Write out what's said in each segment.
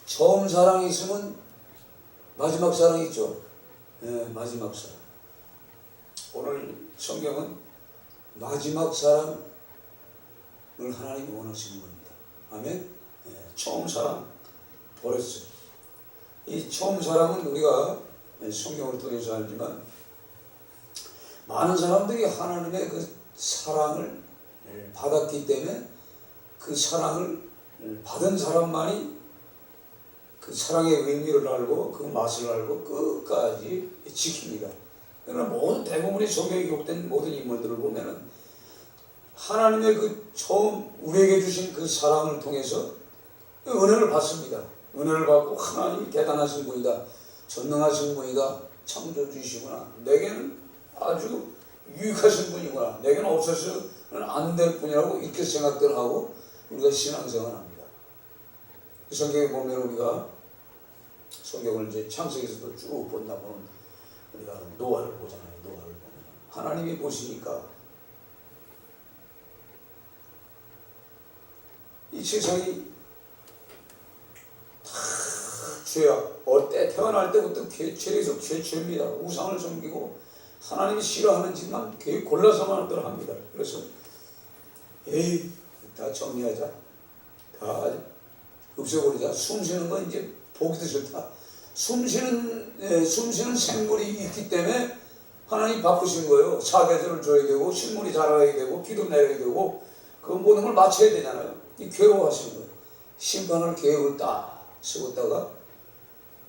처음 사랑이 있으면 마지막 사랑이 있죠. 예, 마지막 사랑. 오늘 성경은 마지막 사랑을 하나님이 원하시는 겁니다. 아멘. 예, 처음 사랑 버렸어요. 이 처음 사랑은 우리가 성경을 통해서 알지만 많은 사람들이 하나님의 그 사랑을 받았기 때문에 그 사랑을 받은 사람만이 그 사랑의 의미를 알고 그 맛을 알고 끝까지 지킵니다. 그러나 모든 대부분의 성경에 기록된 모든 인물들을 보면은 하나님의 그 처음 우리에게 주신 그 사랑을 통해서 은혜를 받습니다. 은혜를 받고 하나님이 대단하신 분이다, 전능하신 분이다, 창조주이시구나, 내게는 아주 유익하신 분이구나, 내게는 없어서는 안 될 분이라고 이렇게 생각들 하고 우리가 신앙생활을 합니다. 그 성경에 보면 우리가 성경을 이제 창세기에서도 쭉 본다 보면 우리가 노아를 보잖아요. 노아를 보면 하나님이 보시니까 이 세상이 다 죄악, 때 태어날 때부터 죄에서 죄입니다. 우상을 섬기고 하나님이 싫어하는 짓만 골라서만 합니다. 그래서 에이, 다 정리하자, 다 없애버리자. 숨쉬는 건 이제 보기도 싫다. 숨쉬는 생물이 있기 때문에 하나님 바쁘신 거예요. 사계절을 줘야 되고 식물이 자라야 되고 비도 내려야 되고 그 모든 걸 맞춰야 되잖아요. 이 괴로워하시는 거예요. 심판할 계획을 딱 세웠다가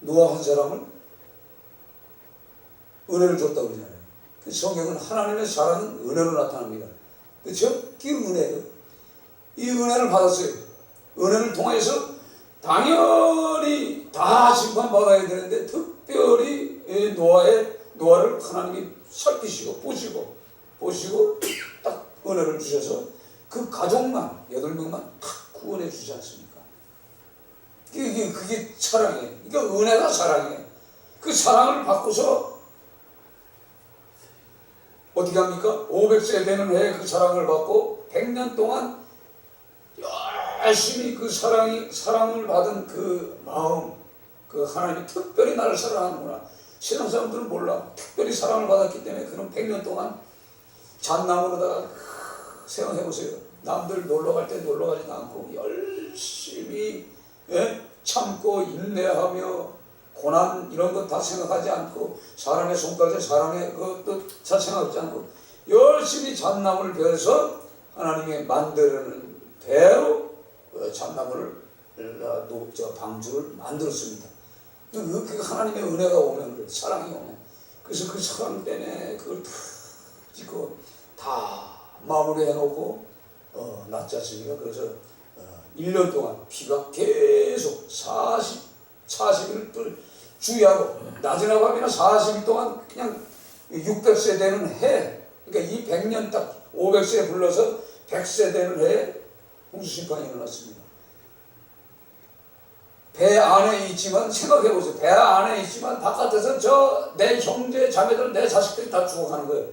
노아 한 사람을 은혜를 줬다고 그러잖아요. 그 성경은 하나님의 사랑은 은혜로 나타납니다. 그렇죠? 그 은혜예요. 이 은혜를 받았어요. 은혜를 통해서 당연히 다 심판받아야 되는데 특별히 노아를 하나님이 살피시고 보시고 딱 은혜를 주셔서 그 가족만 8명만 탁 구원해 주지 않습니까? 그게 사랑이에요. 그러니까 은혜가 사랑이에요. 그 사랑을 받고서 어떻게 합니까? 500세 되는 해에 그 사랑을 받고 100년 동안 열심히 그 사랑을 받은 그 마음, 그 하나님이 특별히 나를 사랑하는구나. 세상 사람들은 몰라. 특별히 사랑을 받았기 때문에 그런 100년 동안 잣나무로다가 생각해보세요. 남들 놀러 갈 때 놀러 가지도 않고 열심히 참고 인내하며 고난 이런 것 다 생각하지 않고 사람의 손가락에 사람의 그것도 잘 생각하지 않고 열심히 잣나무를 베어서 하나님의 만드는 대로 잣나무를 방주를 만들었습니다. 그 하나님의 은혜가 오면 그래, 사랑이 오면 그래서 그 사랑 때문에 그걸 다 짓고 다 마무리해 놓고 낫지 않습니까? 그래서 1년 동안 비가 계속 40일 주의하고 낮이나 밤이나 40일 동안 그냥 600세 되는 해, 그러니까 이 100년 딱 500세 불러서 100세 되는 해에 홍수심판이 일어났습니다. 배 안에 있지만 생각해보세요. 배 안에 있지만 바깥에서 내 형제 자매들 내 자식들이 다 죽어가는 거예요.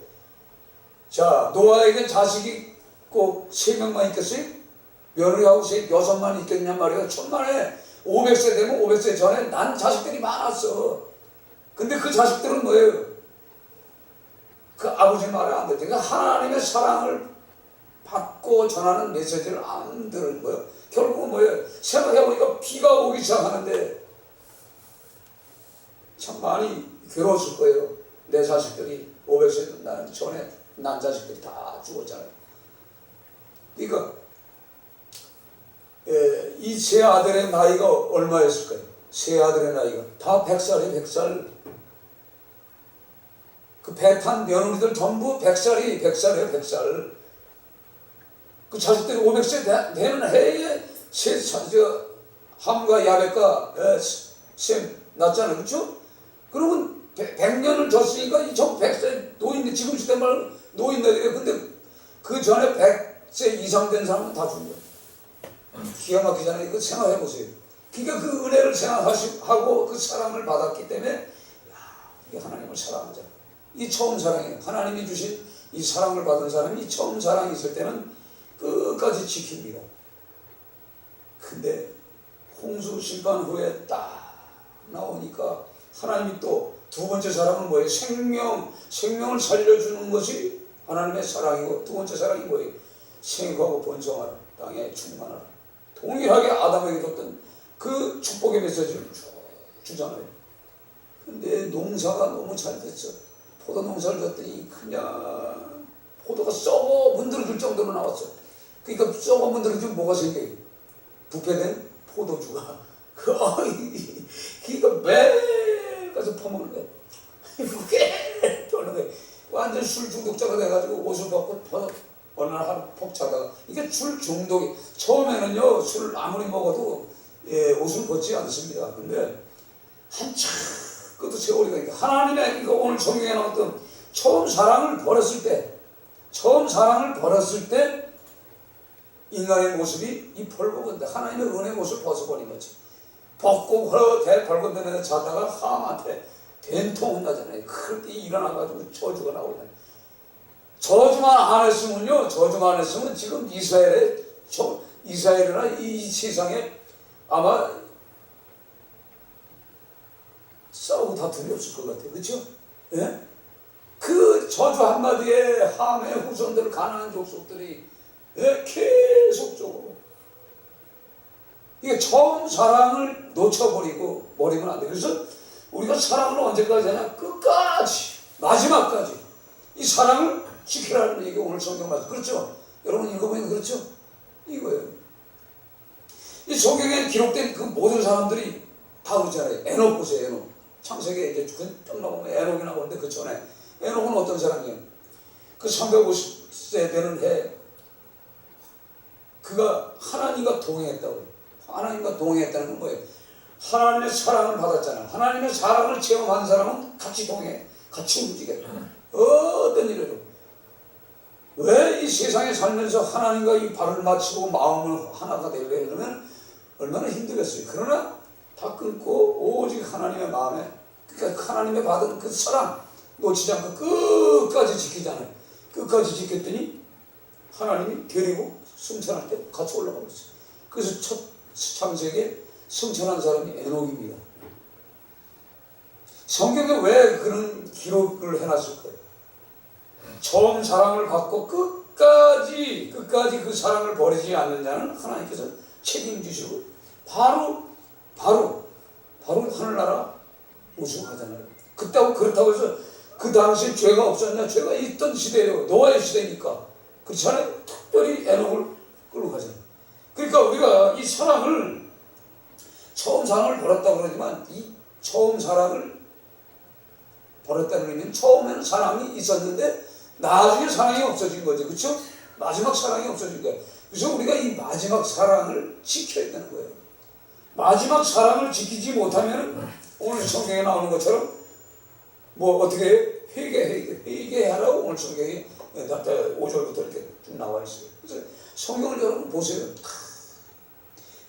자, 노아에게 자식이 꼭 3명만 있겠어요? 며느리하고 6만 있겠냔 말이에요. 천만에 500세 되면 500세 전에 난 자식들이 많았어. 근데 그 자식들은 뭐예요? 그 아버지 말에 안 듣죠. 그러니까 하나님의 사랑을 받고 전하는 메시지를 안 들은 거예요. 결국은 뭐예요? 생각해보니까 비가 오기 시작하는데 참 많이 괴로웠을 거예요. 내 자식들이 500세 전에 난 자식들이 다 죽었잖아요. 그러니까 이 세 아들의 나이가 얼마였을까요? 세 아들의 나이가 다 100살이에요. 100살. 그 배 탄 며느리들 전부 100살이에요. 100살. 그 자식들이 500세 되는 해에 함과 야벳과 셈 낳잖아요. 그렇죠? 그러면 100년을 줬으니까 이 전 100세 노인들, 지금 시대 말 노인들이에요. 근데 그 전에 100세 이상 된 사람은 다 죽는 거예요. 기가 막히잖아요. 그 생각해보세요. 그러니까 그 은혜를 생각하고 그 사랑을 받았기 때문에 이게 하나님을 사랑하자. 이 처음 사랑이에요. 하나님이 주신 이 사랑을 받은 사람이 이 처음 사랑이 있을 때는 끝까지 지킵니다. 근데 홍수 심판 후에 딱 나오니까 하나님이 또 두 번째 사랑은 뭐예요? 생명을 살려주는 것이 하나님의 사랑이고, 두 번째 사랑이 뭐예요? 생육하고 번성하라, 땅에 충만하라. 동일하게 아담에게 줬던 그 축복의 메시지를 쭉 주잖아요. 근데 농사가 너무 잘 됐어. 포도 농사를 졌더니 그냥 포도가 썩어 문드러질 정도로 나왔어. 그러니까 썩어 문드러지면 뭐가 생겨요? 부패된 포도주가. 그러니까 매일 가서 퍼먹는 거야. 그게 떠는 거야. 완전 술 중독자가 돼가지고 옷을 벗고 얼마나 하루 폭 자다가. 이게 술 중독이, 처음에는요 술을 아무리 먹어도 옷을 벗지 않습니다. 근데 한참 그것도 세월이 가니까 하나님의, 이거 오늘 성경에 나왔던 처음 사랑을 버렸을 때 인간의 모습이 이 벌거벗는데 하나님의 은혜의 모습을 벗어버린 거지. 벗고 벌거벗는 자다가 함한테 된통 혼나잖아요. 그럴 때 일어나가지고 저주가 나오잖아요. 저주만 안 했으면 지금 이스라엘이나 이 세상에 아마 싸우고 다툼이 없을 것 같아요. 그렇죠? 예? 그 저주 한마디에 함의 후손들, 가나안 족속들이 계속적으로, 이게 처음 사랑을 놓쳐버리면 안 돼. 그래서 우리가 사랑을 언제까지 하냐? 끝까지, 마지막까지 이 사랑을 지키라는 얘기 오늘 성경 말씀. 그렇죠? 여러분 읽어보면 그렇죠? 이거예요. 이 성경에 기록된 그 모든 사람들이 다 그렇잖아요. 에녹 보세요. 에녹. 창세기에 이제 딱 나오면 에녹이 나오는데 그 전에 에녹은 어떤 사람이에요? 그 350세 되는 해 그가 하나님과 동행했다고요. 하나님과 동행했다는 건 뭐예요? 하나님의 사랑을 받았잖아요. 하나님의 사랑을 체험한 사람은 같이 동행해, 같이 움직여요. 어떤 일에도. 왜 이 세상에 살면서 하나님과 이 발을 맞추고 마음을 하나가 되려면 얼마나 힘들겠어요. 그러나 다 끊고 오직 하나님의 마음에, 그러니까 하나님의 받은 그 사랑 놓치지 않고 끝까지 지키잖아요. 끝까지 지켰더니 하나님이 데리고 승천할 때 같이 올라가고 있어요. 그래서 첫 창세기에 승천한 사람이 에녹입니다. 성경에 왜 그런 기록을 해놨을까요? 처음 사랑을 받고 끝까지 그 사랑을 버리지 않는 자는 하나님께서 책임지시고 바로 하늘나라 우승하잖아요. 그렇다고 해서 그 당시에 죄가 없었냐? 죄가 있던 시대예요. 노아의 시대니까. 그렇잖아요. 특별히 에녹을 끌고 가잖아요. 그러니까 우리가 이 사랑을, 처음 사랑을 버렸다고 그러지만 이 처음 사랑을 버렸다는 의미는 처음에는 사랑이 있었는데 나중에 사랑이 없어진 거죠. 그렇죠? 마지막 사랑이 없어진 거예요. 그래서 우리가 이 마지막 사랑을 지켜야 되는 거예요. 마지막 사랑을 지키지 못하면 오늘 성경에 나오는 것처럼 뭐 어떻게 회개하라고 오늘 성경에 5절부터 이렇게 쭉 나와 있어요. 그래서 성경을 여러분 보세요.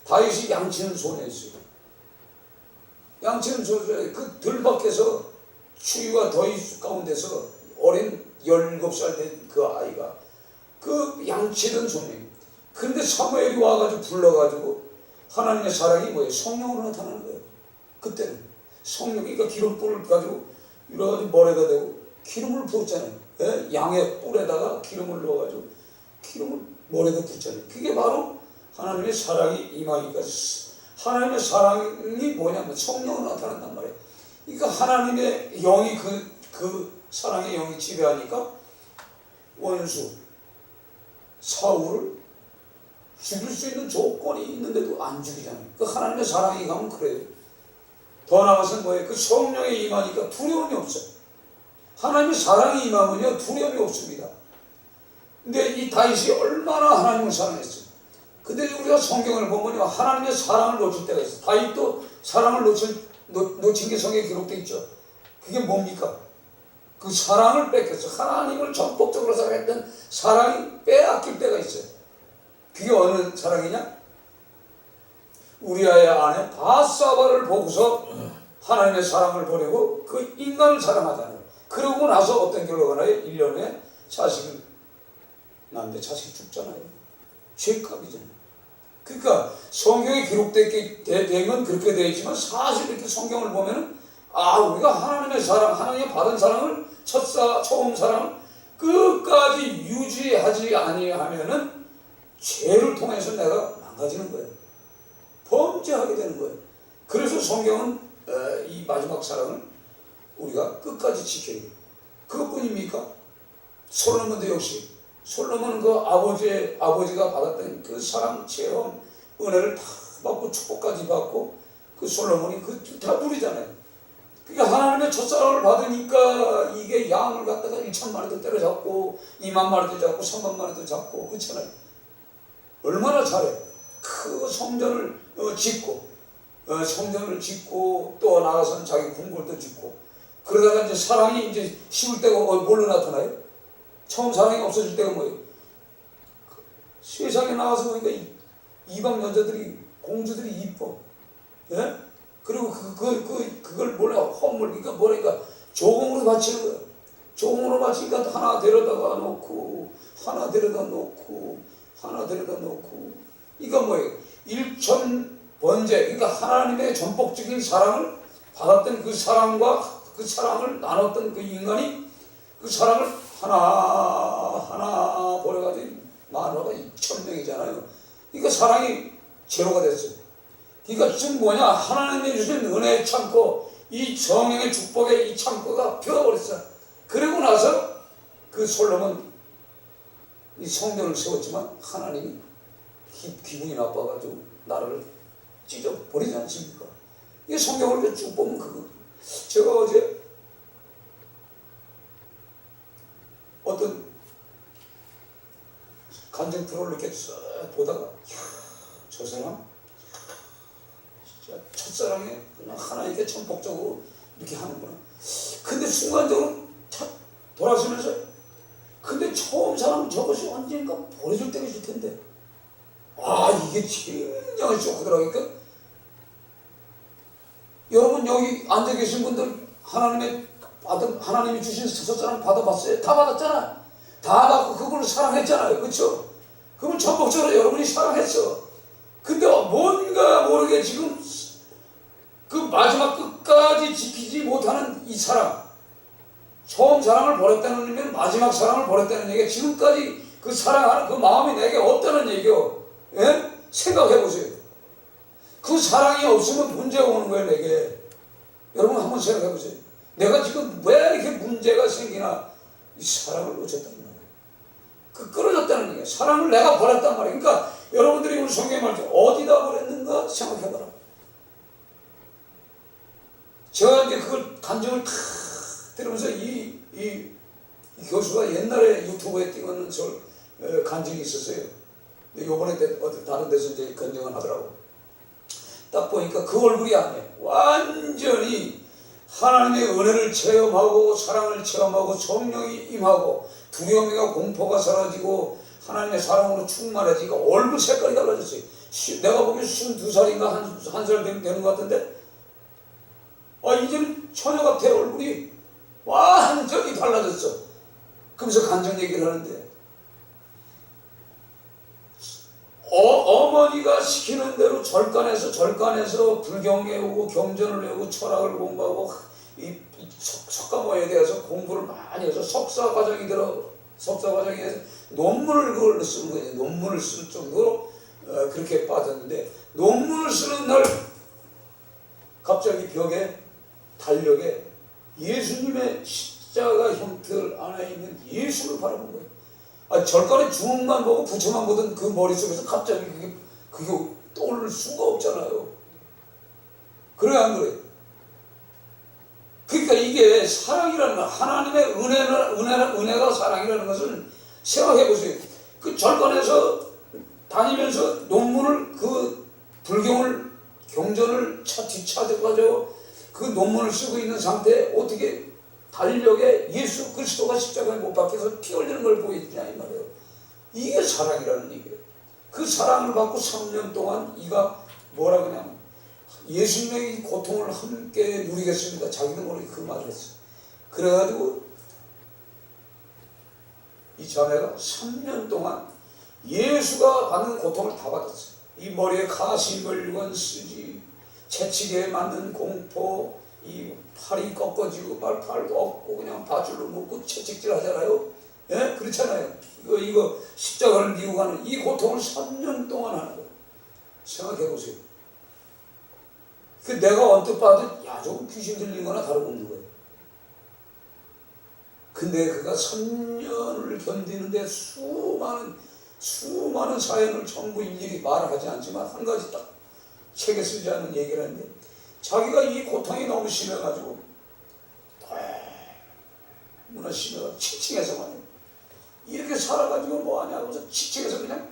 다윗이 양치는 소녀였어요. 양치는 소녀, 그 들밖에서 추위와 더위 가운데서 어린 17살 된 그 아이가 그 양치던 소녀예요. 그런데 사무엘이 와가지고 불러가지고 하나님의 사랑이 뭐예요? 성령으로 나타나는 거예요. 그때는 성령이, 그러니까 기름불을 가지고 이래가지고 머리에다 대고 기름을 부었잖아요. 예? 양의 뿔에다가 기름을 넣어가지고 기름을 머리에다 붓잖아요. 그게 바로 하나님의 사랑이 임하기까. 하나님의 사랑이 뭐냐면 성령으로 나타난단 말이에요. 그러니까 하나님의 영이 그 사랑의 영이 지배하니까 원수 사울을 죽일 수 있는 조건이 있는데도 안 죽이잖아요. 그 하나님의 사랑이 가면 그래요. 더 나아가서 뭐예요? 그 성령이 임하니까 두려움이 없어요. 하나님의 사랑이 임하면요 두려움이 없습니다. 근데 이 다윗이 얼마나 하나님을 사랑했어요. 근데 우리가 성경을 보면 하나님의 사랑을 놓칠 때가 있어요. 다윗도 사랑을 놓친 게 성경에 기록되어 있죠. 그게 뭡니까? 그 사랑을 뺏겼어. 하나님을 전폭적으로 사랑했던 사랑이 빼앗길 때가 있어요. 그게 어느 사랑이냐? 우리아의 아내 바사바를 보고서 하나님의 사랑을 버리고 그 인간을 사랑하잖아요. 그러고 나서 어떤 결과가 나요? 1년 후에 자식을 낳는데 자식이 죽잖아요. 죄값이잖아요. 그러니까 성경에 기록된 건 그렇게 되어 있지만 사실 이렇게 성경을 보면은 우리가 하나님의 사랑, 하나님의 받은 사랑을 처음 사랑을 끝까지 유지하지 아니하면은 죄를 통해서 내가 망가지는 거예요. 범죄하게 되는 거예요. 그래서 성경은 이 마지막 사랑을 우리가 끝까지 지켜야 돼요. 그것뿐입니까? 솔로몬도 역시 솔로몬은 그 아버지가 받았던 그 사랑, 체험, 은혜를 다 받고 축복까지 받고 그 솔로몬이 그 다 누리잖아요. 그러니까 하나님의 첫사랑을 받으니까 이게 양을 갖다가 1,000마리도 때려잡고 2만 마리도 잡고 3만 마리도 잡고 그렇잖아요. 얼마나 잘해. 그 성전을 짓고 또 나가서는 자기 궁궐도 짓고 그러다가 이제 사랑이 이제 식을 때가 뭘로 나타나요? 처음 사랑이 없어질 때가 뭐예요? 세상에 나와서 보니까 이방 여자들이 공주들이 이뻐. 예? 그리고 그걸 몰라 헌물 그러니까 뭐랄까 조공으로 바치는 거야. 조공으로 바치니까 하나 데려다가 놓고 하나 데려다 놓고 하나 데려다 놓고 이거 뭐예요? 일천번제 그러니까 하나님의 전폭적인 사랑을 받았던 그 사랑과 그 사랑을 나눴던 그 인간이 그 사랑을 하나 버려가지고 만화가 2,000명이잖아요. 그러니까 사랑이 제로가 됐어요. 그러니까 지금 뭐냐 하나님이 주신 은혜의 창고 이 정령의 축복의 이 창고가 비어버렸어. 그리고 나서 그 솔로몬 이 성전을 세웠지만 하나님이 기분이 나빠가지고 나라를 찢어버리지 않습니까? 이 성경을 쭉 보면 그거. 제가 어제 어떤 간증 프로를 이렇게 쓱 보다가 저 사람 진짜 첫사랑에 그냥 하나님께 전폭적으로 이렇게 하는구나. 근데 순간적으로 탁 돌아서면서 근데 처음 사람 저것이 언젠가 버려줄 때가 있을 텐데 이게 굉장히 쇼크더라고요. 그러니까 여러분 여기 앉아 계신 분들 하나님이 주신 첫사랑 받아봤어요? 다 받았잖아. 다 받고 그걸 사랑했잖아요. 그렇죠? 그걸 전폭적으로 여러분이 사랑했어. 근데 뭔가 모르게 지금 그 마지막 끝까지 지키지 못하는 이 사랑, 처음 사랑을 버렸다는 의미는 마지막 사랑을 버렸다는 얘기가 지금까지 그 사랑하는 그 마음이 내게 없다는 얘기요. 예? 생각해 보세요. 그 사랑이 없으면 문제가 오는 거예요, 내게. 여러분 한번 생각해 보세요. 내가 지금 왜 이렇게 문제가 생기나? 이 사랑을 놓쳤다는 말이에요. 끊어졌다는 얘기예요. 사랑을 내가 버렸단 말이에요. 그러니까 여러분들이 오늘 성경에 말했죠. 어디다 버렸는가 생각해봐라. 제가 이제 그걸 간증을 탁 들으면서 이 교수가 옛날에 유튜브에 띄우는 간증이 있었어요. 근데 요번에 어디 다른 데서 이제 간증을 하더라고. 딱 보니까 그 얼굴이 아니에요. 완전히 하나님의 은혜를 체험하고 사랑을 체험하고 성령이 임하고 두려움과 공포가 사라지고 하나님의 사랑으로 충만해지고 얼굴 색깔이 달라졌어요. 내가 보기엔 22살인가 1살 되는 것 같은데 이제는 처녀 같아. 얼굴이 완전히 달라졌어. 그러면서 간증 얘기를 하는데 어머니가 시키는 대로 절간에서 불경 외우고 경전을 외우고 철학을 공부하고 이 석가모니에 대해서 공부를 많이 해서 석사 과정에서 논문을 그걸 쓰는 거예요. 논문을 쓸 정도로 그렇게 빠졌는데 논문을 쓰는 날 갑자기 벽에 달력에 예수님의 십자가 형틀 안에 있는 예수를 바라본 거예요. 절간에 주먹만 보고 부처만 보던 그 머릿속에서 갑자기 그게 떠오를 수가 없잖아요. 그래 안 그래? 그러니까 이게 사랑이라는 거, 하나님의 은혜가 사랑이라는 것을 생각해 보세요. 그 절간에서 다니면서 논문을 그 불경을 경전을 뒤찾아가지고 그 논문을 쓰고 있는 상태에 어떻게 달력에 예수 그리스도가 십자가에 못 박혀서 피 흘리는 걸 보여주냐 이 말이에요. 이게 사랑이라는 얘기예요. 그 사랑을 받고 3년 동안 이가 뭐라 그러냐면 예수님의 고통을 함께 누리겠습니다. 자기도 모르게 그 말을 했어요. 그래가지고 이 자매가 3년 동안 예수가 받는 고통을 다 받았어요. 이 머리에 가시물건 쓰지, 채찍에 맞는 공포, 이 팔이 꺾어지고 팔도 없고 그냥 밧줄로 묶고 채찍질 하잖아요. 예? 그렇잖아요. 이거 십자가를 미고 가는 이 고통을 3년 동안 하는 거예요. 생각해 보세요. 그 내가 언뜻 봐도 야 저거 귀신 들린 거나 다름없는 거예요. 근데 그가 3년을 견디는데 수많은 사연을 전부 일일이 말을 하지 않지만 한 가지 딱 책에 쓰지 않은 얘기를 하는데, 자기가 이 고통이 너무 심해가지고 너무나 심해가지고 지층에서만 해요. 이렇게 살아가지고 뭐하냐 하면서 지층에서 그냥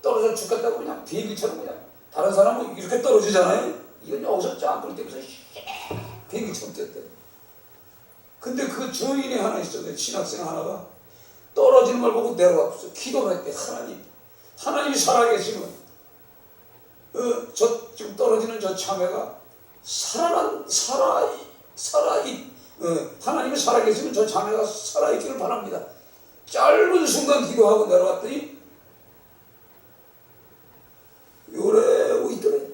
떨어져 죽겠다고 그냥 비행기처럼 그냥, 다른 사람은 이렇게 떨어지잖아요. 이건 여기서 짱돌 때면서 비행기처럼 뛰었대. 근데 그 증인이 하나 있었는데, 신학생 하나가 떨어지는 걸 보고 내려와서 기도를 했대. 하나님이 살아계시면 저 지금 떨어지는 저 참외가 하나님이 살아계시면 저 참외가 살아있기를 바랍니다. 짧은 순간 기도하고 내려왔더니 요래오고 있더래.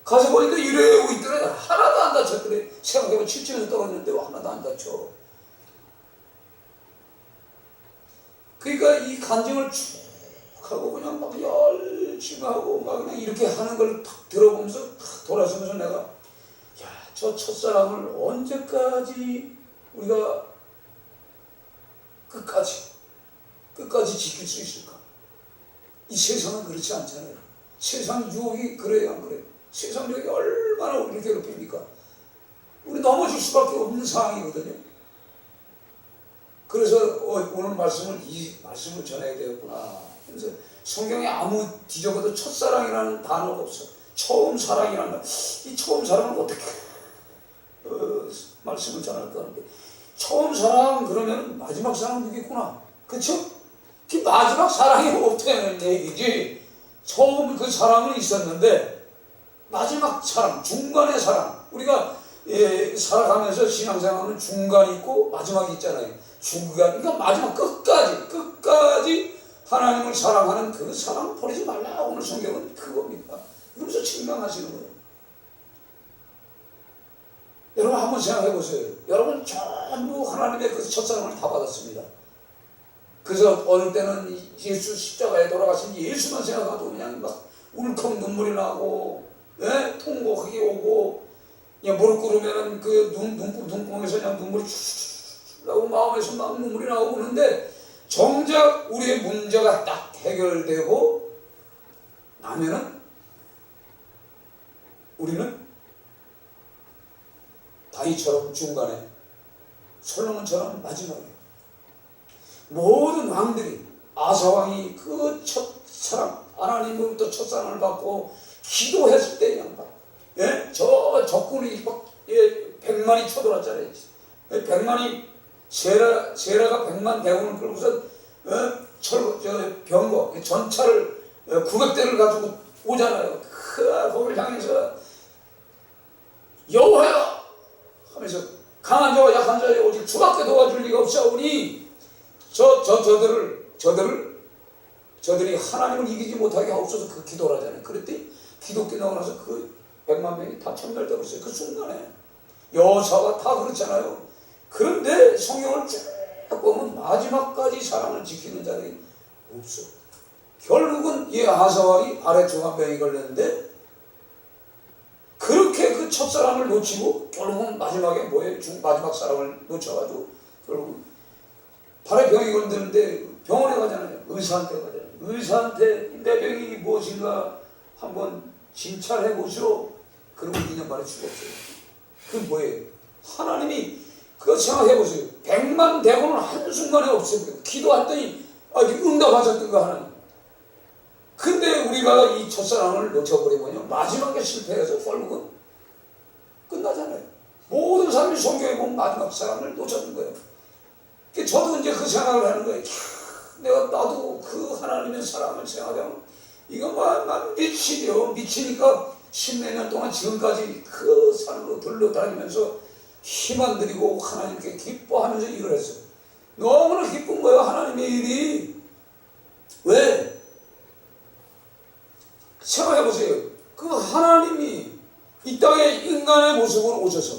가서 보니까 이래오고 있더래. 하나도 안 다쳤더래. 생각해보면 7층에서 떨어졌는데 하나도 안 다쳐. 그러니까 이 간증을 쭉 하고 그냥 막 열심히 하고 막 그냥 이렇게 하는 걸 탁 들어보면서 탁 돌아서면서 내가, 야, 저 첫사랑을 언제까지 우리가 끝까지 지킬 수 있을까? 이 세상은 그렇지 않잖아요. 세상 유혹이 그래요, 안 그래요? 세상 유혹이 얼마나 우리를 괴롭힙니까? 우리 넘어질 수밖에 없는 상황이거든요. 그래서 오늘 이 말씀을 전해야 되겠구나. 그래서 성경에 아무 뒤져봐도 첫사랑이라는 단어가 없어. 처음 사랑이라는 말. 이 처음 사랑은 어떻게 말씀을 전할까 하는데, 처음 사랑 그러면 마지막 사랑은 누구겠구나. 그쵸? 그 마지막 사랑이 없다는 얘기지. 처음 그 사랑은 있었는데 마지막 사랑, 중간의 사랑. 우리가 살아가면서 신앙생활은 중간이 있고 마지막이 있잖아요. 그러니까 마지막 끝까지 하나님을 사랑하는 그 사랑 버리지 말라. 오늘 성경은 그겁니다. 그러면서 증명하시는 거예요. 여러분 한번 생각해 보세요. 여러분 전부 하나님의 그 첫사랑을 다 받았습니다. 그래서 어느 때는 예수 십자가에 돌아가신 예수만 생각하도 그냥 막 울컥 눈물이 나고, 통곡이 오고, 그냥 무릎 꿇으면 그 눈구멍에서 그냥 눈물이 쭉 나고 마음에서 막 눈물이 나오고 그러는데, 정작 우리의 문제가 딱 해결되고 나면은 우리는 다윗처럼 중간에, 솔로몬처럼 마지막에, 모든 왕들이, 아사왕이 그 첫사랑, 하나님으로부터 첫사랑을 받고 기도했을 때 그냥 저 적군이 막 100만이 쳐들어왔잖아요. 100만이 세라가 100만 대군을 끌고서 병거 전차를 900대를 가지고 오잖아요. 거기를 향해서 여호와여 하면서 강한 자와 약한 자의 오직 주밖에 도와줄 리가 없사오니 저들이 하나님을 이기지 못하게 하옵소서. 그 기도를 하잖아요. 그랬더니 기도 끝나고 나서 그 100만 명이 다 천멸되고 있어요. 그 순간에 여호사가 다 그렇잖아요. 그런데 성경을 쭉 보면 마지막까지 사랑을 지키는 자들이 없어. 결국은 이 아사왕이 발에 중환병이 걸렸는데, 그렇게 그 첫사랑을 놓치고 결국은 마지막에 마지막 사랑을 놓쳐가지고 결국 발에 병이 걸렸는데 병원에 가잖아요. 의사한테 가잖아요. 의사한테 내 병이 무엇인가 한번 진찰해 보시오. 그러고 2년 만에 죽었어요. 그게 뭐예요? 하나님이 그거 생각해 보세요. 100만 대군을 한순간에 없애버려요. 기도했더니 응답하셨던 거 하나님. 근데 우리가 이 첫사랑을 놓쳐버리면요, 마지막에 실패해서 결국은 끝나잖아요. 모든 사람이 성경에 보면 마지막 사랑을 놓쳤는 거예요. 저도 이제 그 생각을 하는 거예요. 나도 그 하나님의 사랑을 생각하면 이거 미치니까 10몇 년 동안 지금까지 그 산으로 들러다니면서 힘 안 들이고 하나님께 기뻐하면서 일을 했어요. 너무나 기쁜 거예요. 하나님의 일이. 왜? 생각해보세요. 그 하나님이 이 땅에 인간의 모습으로 오셔서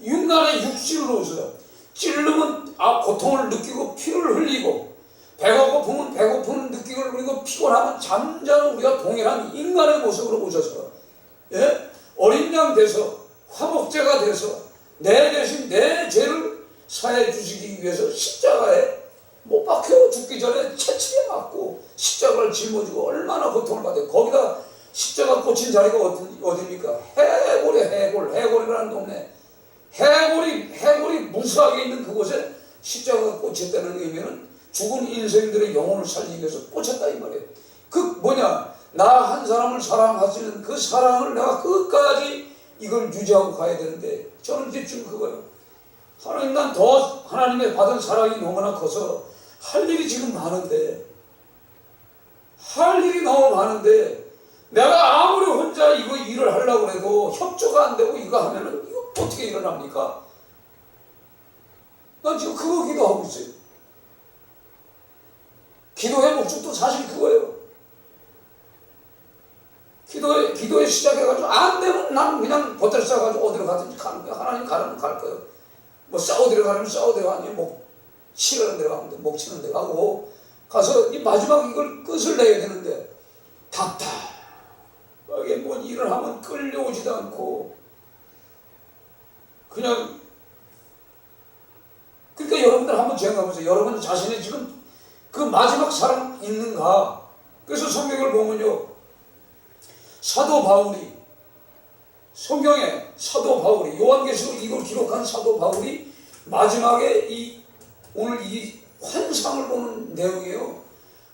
인간의 육신으로 오셔서 찔르면 고통을 느끼고 피를 흘리고 배가 고프면 배고픈 느낌을 누리고 피곤하면 잠자는 우리가 동일한 인간의 모습으로 오셔서 어린 양 돼서 화목제가 돼서 내 대신 내 죄를 사해 주시기 위해서 십자가에 못 박혀 죽기 전에 채찍에 맞고 십자가를 짊어지고 얼마나 고통을 받아요. 거기다 십자가 꽂힌 자리가 어디입니까? 해골이라는 동네. 해골이 무수하게 있는 그곳에 십자가가 꽂혔다는 의미는 죽은 인생들의 영혼을 살리기 위해서 꽂혔다 이 말이에요. 그 뭐냐, 나 한 사람을 사랑하시는 그 사랑을 내가 끝까지 이걸 유지하고 가야 되는데, 저는 이제 지금 그거예요. 하나님, 난 더 하나님의 받은 사랑이 너무나 커서 할 일이 지금 많은데, 할 일이 너무 많은데 내가 아무리 혼자 이거 일을 하려고 해도 협조가 안 되고 이거 하면은 이거 어떻게 일어납니까? 난 지금 그거 기도하고 있어요. 기도의 목적도 사실 그거예요. 기도에 시작해가지고 안 되면 난 그냥 버틀 싸가지고 어디로 가든지 가는 거야. 하나님 가라면 갈 거예요. 뭐 싸우디로 가면 싸우디로 아니면 목 치려는 데로 가면 돼. 목 치는 데 가고 가서 이 마지막 이걸 끝을 내야 되는데 답답하게 뭔 일을 하면 끌려오지도 않고 그냥. 그러니까 여러분들 한번 생각해보세요. 여러분 자신의 지금 그 마지막 사랑 있는가? 그래서 성경을 보면요, 사도 바울이, 성경에 사도 바울이, 요한계시록 이걸 기록한 사도 바울이 마지막에 오늘 이 환상을 보는 내용이에요.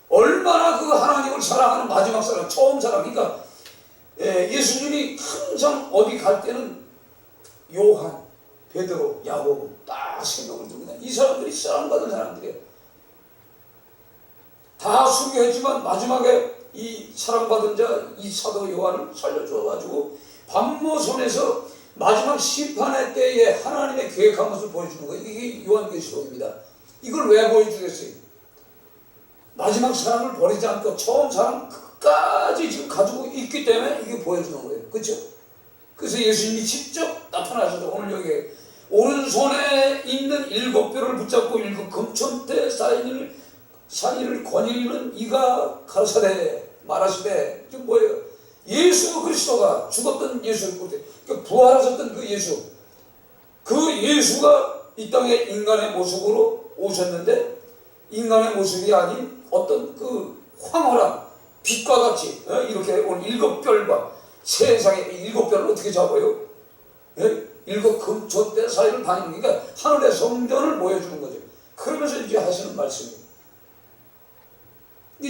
얼마나 그 하나님을 사랑하는 마지막 사랑, 처음 사랑. 그러니까 예수님이 항상 어디 갈 때는 요한, 베드로, 야고보 딱 세 명을 두고 이 사람들이 사랑받은 사람들이에요. 다 순교했지만 마지막에 이 사랑받은 자 이 사도 요한을 살려줘가지고 반모선에서 마지막 심판의 때에 하나님의 계획한 것을 보여주는 거예요. 이게 요한계시록입니다. 이걸 왜 보여주겠어요? 마지막 사랑을 버리지 않고 처음 사랑 끝까지 지금 가지고 있기 때문에 이게 보여주는 거예요. 그렇죠? 그래서 예수님이 직접 나타나셔서 오늘 여기 오른손에 있는 7뼈를 붙잡고 7 금천대 사이를 거니는 이가 가르사대 말하시되, 지금 뭐예요? 예수 그리스도가 죽었던 예수, 그러니까 부활하셨던 그 예수, 그 예수가 이 땅에 인간의 모습으로 오셨는데 인간의 모습이 아닌 어떤 그 황홀한 빛과 같이 이렇게 오늘 7뼈과 세상의 7뼈를 어떻게 잡아요? 7 금천대 사이를 다니는, 그러니까 하늘의 성전을 보여주는 거죠. 그러면서 이제 하시는 말씀이에요.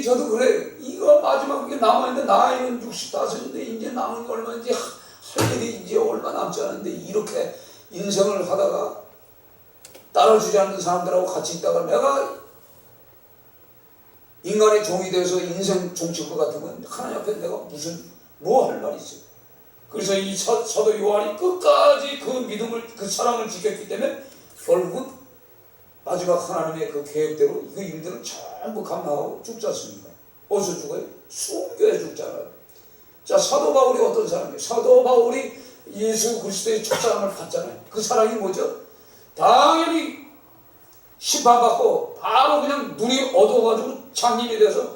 저도 그래. 이거 마지막 게 남아있는데 나이는 65인데 이제 남은 게 얼마인지 할 일이 이제 얼마 남지 않은데 이렇게 인생을 하다가 따라주지 않는 사람들하고 같이 있다가 내가 인간의 종이 돼서 인생 종칠 것 같으면 하나님 앞에 내가 뭐 할 말이 있어요. 그래서 이 사도 요한이 끝까지 그 믿음을, 그 사랑을 지켰기 때문에 결국 마지막 하나님의 그 계획대로 그 일들을 전부 감당하고 죽지 않습니까? 어디서 죽어요? 순교에 죽잖아요. 자, 사도 바울이 어떤 사람이에요? 사도 바울이 예수 그리스도의 첫사랑을 받잖아요. 그 사랑이 뭐죠? 당연히 심판받고 바로 그냥 눈이 어두워가지고 장님이 돼서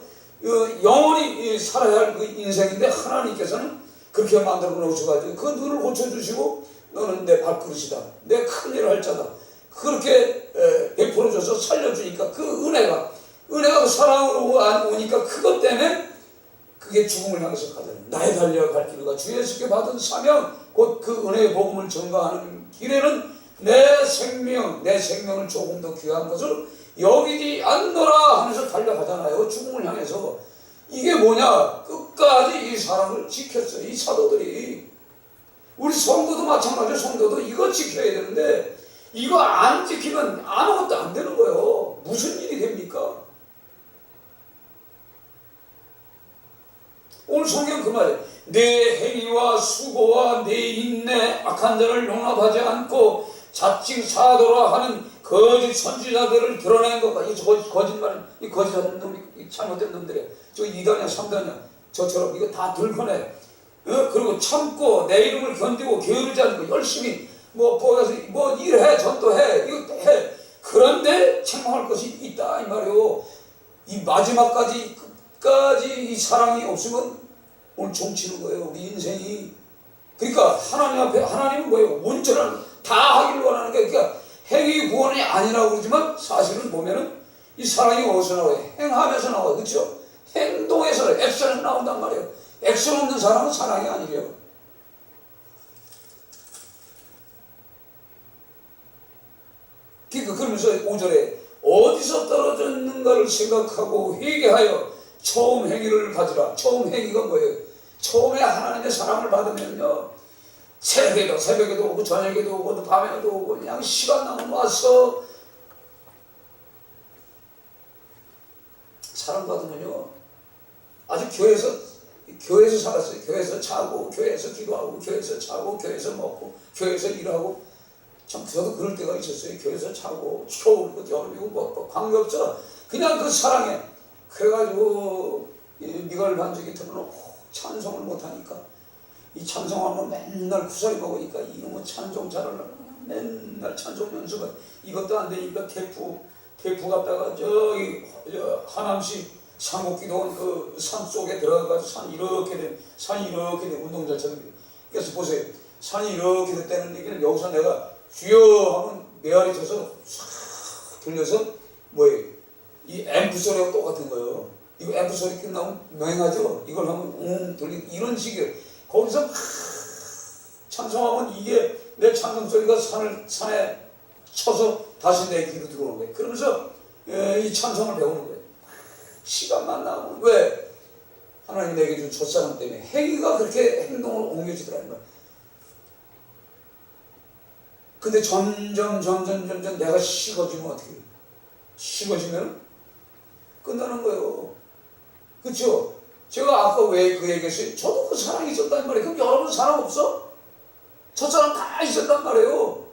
영원히 살아야 할 그 인생인데 하나님께서는 그렇게 만들어 놓으셔가지고 그 눈을 고쳐주시고 너는 내 밥그릇이다, 내 큰일을 할 자다, 그렇게 베풀어줘서 살려주니까 그 은혜가 그 사랑으로 오니까 그것 때문에 그게 죽음을 향해서 가잖아요. 나의 달려갈 길과 주 예수께 받은 사명, 곧 그 은혜의 복음을 전가하는 길에는 내 생명을 조금 더 귀한 것을 여기지 않노라 하면서 달려가잖아요. 죽음을 향해서. 이게 뭐냐? 끝까지 이 사랑을 지켰어요. 이 사도들이. 우리 성도도 마찬가지로 성도도 이거 지켜야 되는데 이거 안 지키면 아무것도 안 되는 거예요. 무슨 일이 됩니까? 오늘 성경 그 말이에요. 내 행위와 수고와 내 인내 악한 자를 용납하지 않고 자칭 사도라 하는 거짓 선지자들을 드러낸 것과 이 거짓말, 이 거짓하는 놈이 잘못된 놈들이에요. 저 2단이야 3단이야 저처럼 이거 다 들커내. 그리고 참고 내 이름을 견디고 게으르지 않고 열심히 뭐 일해 전도해 이거 해. 그런데 책망할 것이 있다 이 말이요. 이 마지막까지 끝까지 이 사랑이 없으면 오늘 종치는 거예요 우리 인생이. 그러니까 하나님 앞에 하나님은 뭐예요? 온전한 다 하기를 원하는 게 그러니까 행위 구원이 아니라고 그러지만 사실은 보면은 이 사랑이 어디서 나와요? 행함에서 나와요. 그렇죠? 행동에서 액션에서 나온단 말이에요. 액션 없는 사람은 사랑이 아니래요. 그러면서 5절에 어디서 떨어졌는가를 생각하고 회개하여 처음 행위를 가지라. 처음 행위가 뭐예요? 처음에 하나님의 사랑을 받으면요 새벽에도 오고 저녁에도 오고 밤에도 오고 그냥 시간 나면 와서 사랑받으면요 아주 교회에서 살았어요. 교회에서 자고 교회에서 기도하고 교회에서 자고 교회에서 먹고 교회에서 일하고 참 저도 그럴 때가 있었어요. 교회에서 자고 겨울이고 여름이고 뭐 관계없어. 그냥 그 사랑에 그래가지고 미갈 반죽이 틀어놓고 찬송을 못하니까 이 찬송하면 맨날 구사리 먹으니까 이놈은 찬송 잘하려고 맨날 찬송 연습을 이것도 안 되니까 테이프 갖다가 저기 하남시 상곡기도원 그 산 속에 들어가서 산이 이렇게 된 운동장처럼. 그래서 보세요. 산이 이렇게 됐다는 얘기는 여기서 내가 주여 하면 메아리 쳐서 싹 돌려서 뭐예요? 이 앰프 소리하고 똑같은 거예요. 이거 앰프 소리 끝나면 맹하죠? 이걸 하면 돌리고 이런 식이에요. 거기서 찬송하면 이게 내 찬송 소리가 산에 쳐서 다시 내 귀로 들어오는 거예요. 그러면서 이 찬송을 배우는 거예요. 시간만 나오면 왜? 하나님 내게 준 첫사랑 때문에 행위가 그렇게 행동으로 옮겨지더라는 거예요. 근데 점점 내가 식어지면 어떻게 해요? 식어지면 끝나는 거예요. 그렇죠? 제가 아까 왜 그 얘기했어요? 저도 그 사랑이 있었단 말이에요. 그럼 여러분 사랑 없어? 첫사랑 다 있었단 말이에요.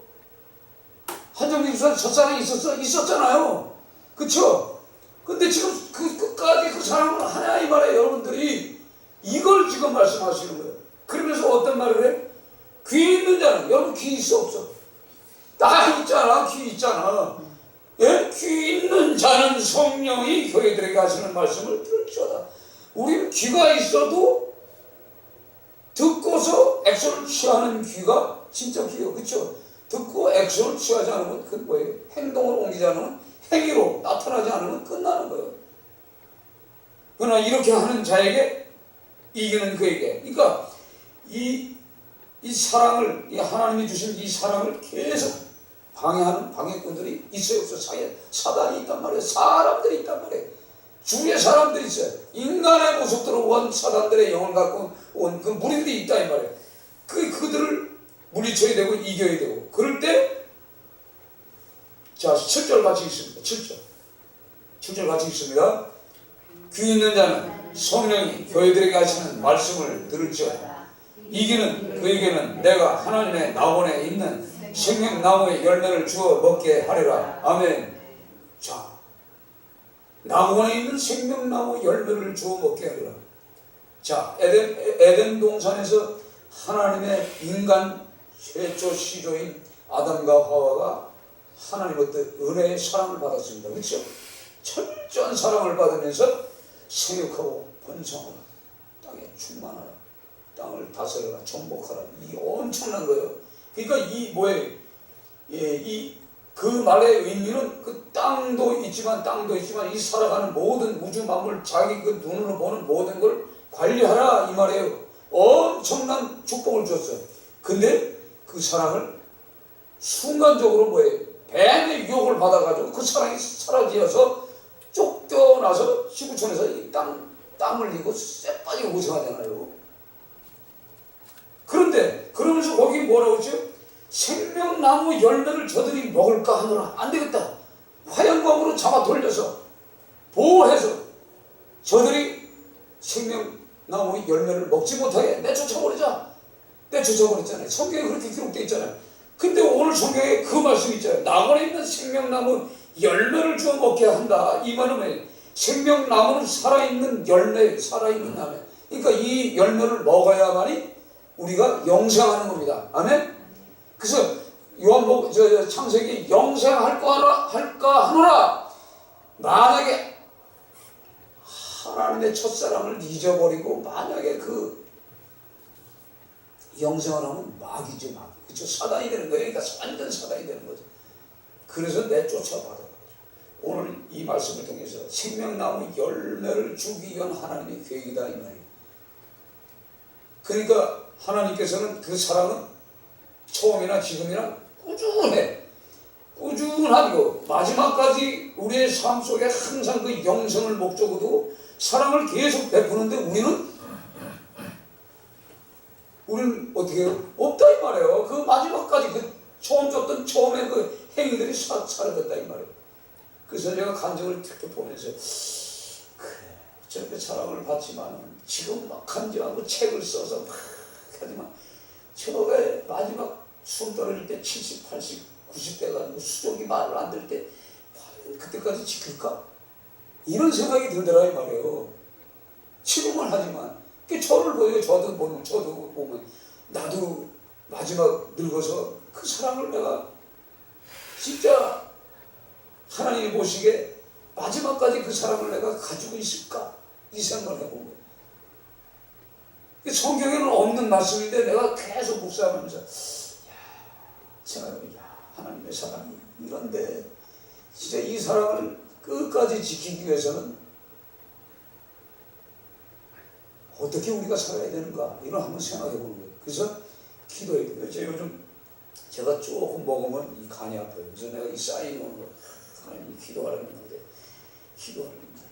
한정민 집사 첫사랑이 있었잖아요. 그렇죠? 근데 지금 그 끝까지 그 사랑을 하냐 이 말이에요. 여러분들이 이걸 지금 말씀하시는 거예요. 그러면서 어떤 말을 해? 귀 있는 자는 여러분 귀 있어 없어? 다 있잖아. 귀 있잖아. 예? 귀 있는 자는 성령이 교회들에게 하시는 말씀을 들을지어다. 우리는 귀가 있어도 듣고서 액션을 취하는 귀가 진짜 귀예요. 그렇죠? 듣고 액션을 취하지 않으면 그건 뭐예요? 행동을 옮기지 않으면 행위로 나타나지 않으면 끝나는 거예요. 그러나 이렇게 하는 자에게 이기는 그에게. 그러니까 이 사랑을 이 하나님이 주신 이 사랑을 계속 방해하는 방해꾼들이 있어요. 없어? 사단이 있단 말이에요. 사람들이 있단 말이에요. 주위에 사람들이 있어요. 인간의 모습대로 온 사단들의 영을 갖고 온 그 무리들이 있다 이 말이에요. 그들을 물리쳐야 되고 이겨야 되고 그럴 때 자 7절 같이 있습니다. 7절 같이 있습니다. 귀 있는 자는 성령이 교회들에게 하시는 말씀을 들을지어다. 이기는 그에게는 내가 하나님의 낙원에 있는 생명나무의 열매를 주어 먹게 하리라. 아멘. 자, 낙원에 있는 생명나무 열매를 주어 먹게 하리라. 자, 에덴 동산에서 하나님의 인간 최초 시조인 아담과 하와가 하나님으로부터 은혜의 사랑을 받았습니다. 그렇죠? 철저한 사랑을 받으면서 생육하고 번성하라. 땅에 충만하라. 땅을 다스려라. 정복하라. 이 엄청난 거예요. 그러니까 이 뭐예요? 그 말의 의미는 그 땅도 있지만 이 살아가는 모든 우주 만물 자기 그 눈으로 보는 모든 걸 관리하라 이 말이에요. 엄청난 축복을 줬어요. 근데 그 사랑을 순간적으로 뭐예요? 뱀의 유혹을 받아가지고 그 사랑이 사라지어서 쫓겨나서 시부천에서 이 땀 흘리고 쎄 빠지고 고생하잖아요. 그런데 그러면서 거기 뭐라고 했죠? 생명나무 열매를 저들이 먹을까 하느라 안 되겠다. 화영검으로 잡아 돌려서 보호해서 저들이 생명나무 열매를 먹지 못하게 내쫓아버렸잖아요. 성경에 그렇게 기록되어 있잖아요. 근데 오늘 성경에 그 말씀이 있잖아요. 낙원에 있는 생명나무 열매를 주어 먹게 한다. 이 말은 생명나무는 살아있는 열매, 살아있는 나무. 그러니까 이 열매를 먹어야만이 우리가 영생하는 겁니다. 아멘? 그래서 요한복 창세기 영생할까 하노라. 만약에 하나님의 첫사랑을 잊어버리고 만약에 그 영생을 하면 마귀죠, 마귀. 그쵸? 사단이 되는 거예요. 그러니까 완전 사단이 되는 거죠. 그래서 내쫓아받아. 오늘 이 말씀을 통해서 생명나무 열매를 주기 위한 하나님의 계획이다 이 말이에요. 그러니까 하나님께서는 그 사랑은 처음이나 지금이나 꾸준하고 마지막까지 우리의 삶 속에 항상 그 영생을 목적으로 사랑을 계속 베푸는데 우리는 어떻게 해요? 없다 이 말이에요. 그 마지막까지 그 처음 줬던 처음에 그 행위들이 사라졌다 이 말이에요. 그래서 제가 간증을 이렇게 보면서 그래 저렇게 사랑을 받지만 지금 막 간증하고 책을 써서 막 하지만 저게 마지막 숨 떨어질 때 70, 80, 90대가 수족이 말을 안 들 때 그때까지 지킬까? 이런 생각이 들더라 이 말이에요. 지금은 하지만 저를 보여요. 저도 보면 나도 마지막 늙어서 그 사랑을 내가 진짜 하나님이 보시기에 마지막까지 그 사랑을 내가 가지고 있을까? 이 생각을 해본 거예요. 성경에는 없는 말씀인데 내가 계속 묵상하면서 생각해보면 하나님의 사랑이 이런데 진짜 이 사랑을 끝까지 지키기 위해서는 어떻게 우리가 살아야 되는가 이걸 한번 생각해 보는 거예요. 그래서 기도해야 돼요. 제가 조금 먹으면 이 간이 아파요. 그래서 내가 이 쌓이는 거 하나님 기도하라는 건데 기도하라는 거예요.